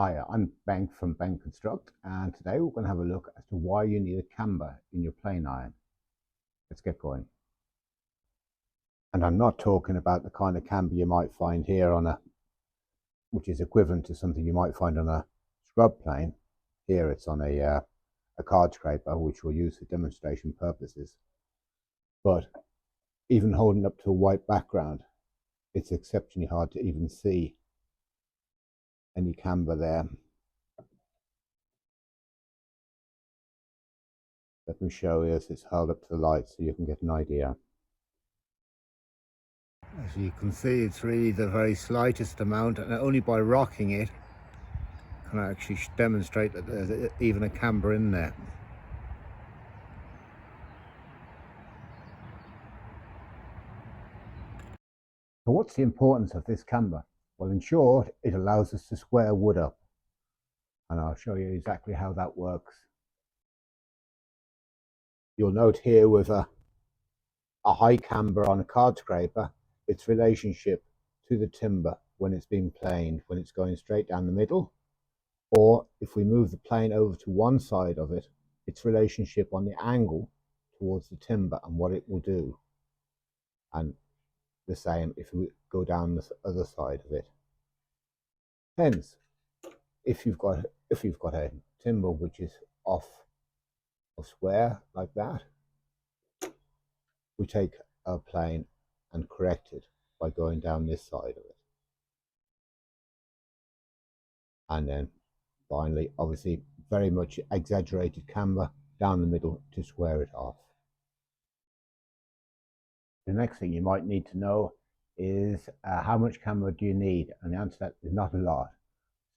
Hi, I'm Ben from Ben Construct, and today we're going to have a look as to why you need a camber in your plane iron. Let's get going. And I'm not talking about the kind of camber you might find here which is equivalent to something you might find on a scrub plane. Here it's on a card scraper, which we'll use for demonstration purposes. But even holding up to a white background, it's exceptionally hard to even see any camber there. Let me show you as it's held up to the light so you can get an idea. As you can see, it's really the very slightest amount, and only by rocking it can I actually demonstrate that there's even a camber in there. So what's the importance of this camber? Well, in short, it allows us to square wood up, and I'll show you exactly how that works. You'll note here with a high camber on a card scraper, its relationship to the timber when it's being planed, when it's going straight down the middle, or if we move the plane over to one side of it, its relationship on the angle towards the timber and what it will do. And the same if we go down the other side of it. Hence, if you've got a timber which is off or square like that, we take our plane and correct it by going down this side of it. And then finally, obviously, very much exaggerated camber down the middle to square it off. The next thing you might need to know is how much camber do you need? And the answer to that is not a lot.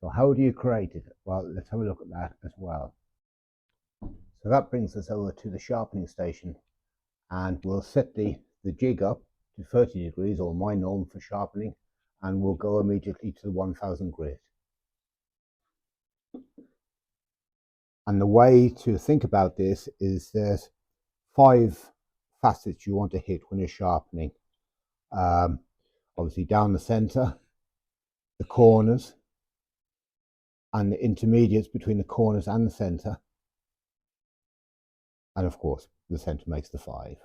So how do you create it? Well, let's have a look at that as well. So that brings us over to the sharpening station, and we'll set the jig up to 30 degrees, or my norm for sharpening, and we'll go immediately to the 1000 grit. And the way to think about this is there's 5 facets you want to hit when you're sharpening. Obviously down the center, the corners, and the intermediates between the corners and the center, and of course the center makes the 5.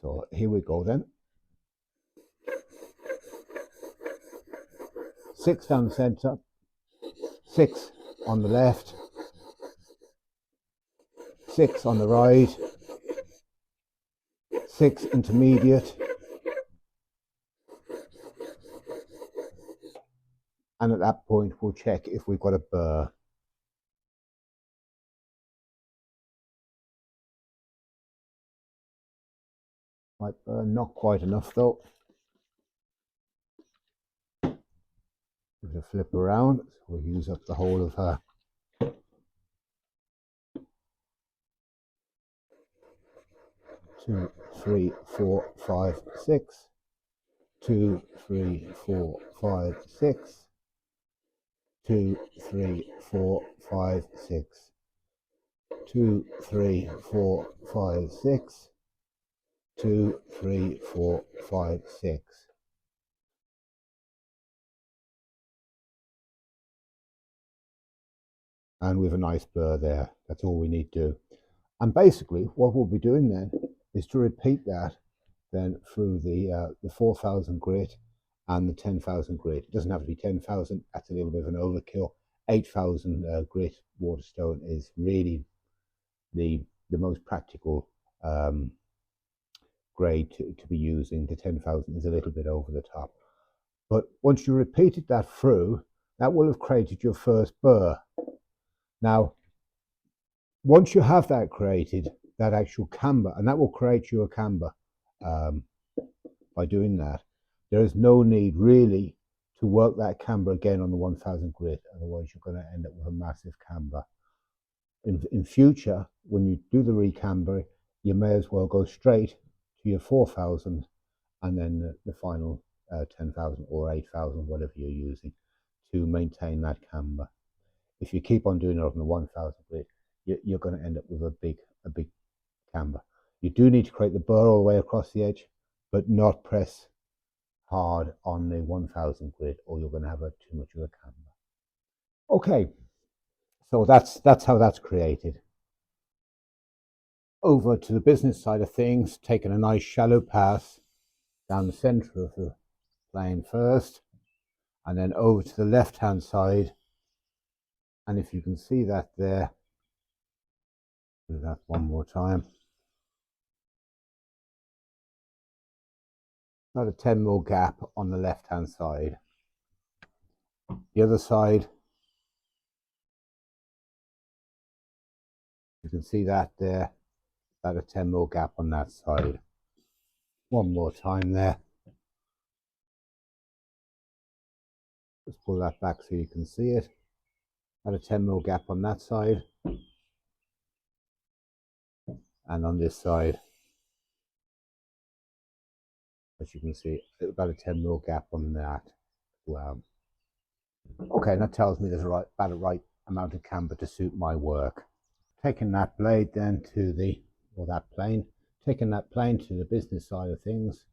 So here we go then. 6 down the center, 6 on the left, 6 on the right, 6 intermediate, and at that point we'll check if we've got a burr. Might burr, not quite enough though. Give it a flip around, so we'll use up the whole of her. 2, 3, 4, 5, 6. 2, 3, 4, 5, 6. 2, 3, 4, 5, 6. 2, 3, 4, 5, 6. 2, 3, 4, 5, 6. And with a nice burr there. That's all we need to do. And basically what we'll be doing then is to repeat that then through the 4000 grit and the 10,000 grit. It doesn't have to be 10,000, that's a little bit of an overkill. 8,000 grit waterstone is really the most practical grade to be using. The 10,000 is a little bit over the top. But once you repeated that through, that will have created your first burr. Now, once you have that created, that actual camber, and that will create you a camber by doing that, there is no need really to work that camber again on the 1000 grit, otherwise you're going to end up with a massive camber. In future, when you do the recamber, you may as well go straight to your 4000 and then the final 10,000 or 8,000, whatever you're using, to maintain that camber. If you keep on doing it on the 1000 grit, you're going to end up with a big camber. You do need to create the burr all the way across the edge, but not press hard on the 1000 grit, or you're going to have too much of a camber. Okay, so that's how that's created. Over to the business side of things, taking a nice shallow pass down the center of the plane first, and then over to the left hand side. And if you can see that there, do that one more time. About a 10mm gap on the left hand side. The other side, you can see that there, about a 10mm gap on that side. One more time there. Just pull that back so you can see it. About a 10mm gap on that side. And on this side, as you can see, about a 10mm gap on that as well. Okay, that tells me there's about the right amount of camber to suit my work. Taking that blade then to the, or that plane, taking that plane to the business side of things.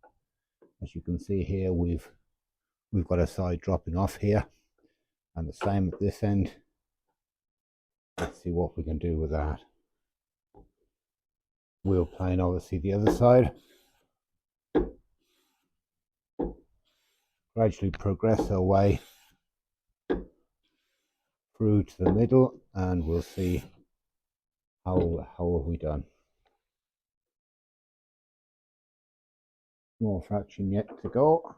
As you can see here, we've got a side dropping off here, and the same at this end. Let's see what we can do with that. Wheel plane, obviously the other side. Gradually progress our way through to the middle, and we'll see how have we done. More fraction yet to go.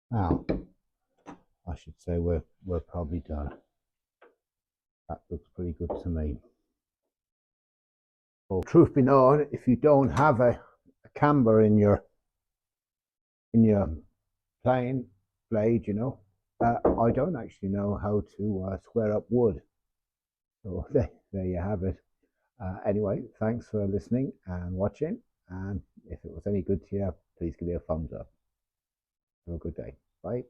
Now, I should say we're probably done. That looks pretty good to me. Well, truth be known, if you don't have a camber in your plane blade, you know, I don't actually know how to square up wood. So there you have it. Anyway, thanks for listening and watching. And if it was any good to you, please give me a thumbs up. Have a good day. Bye.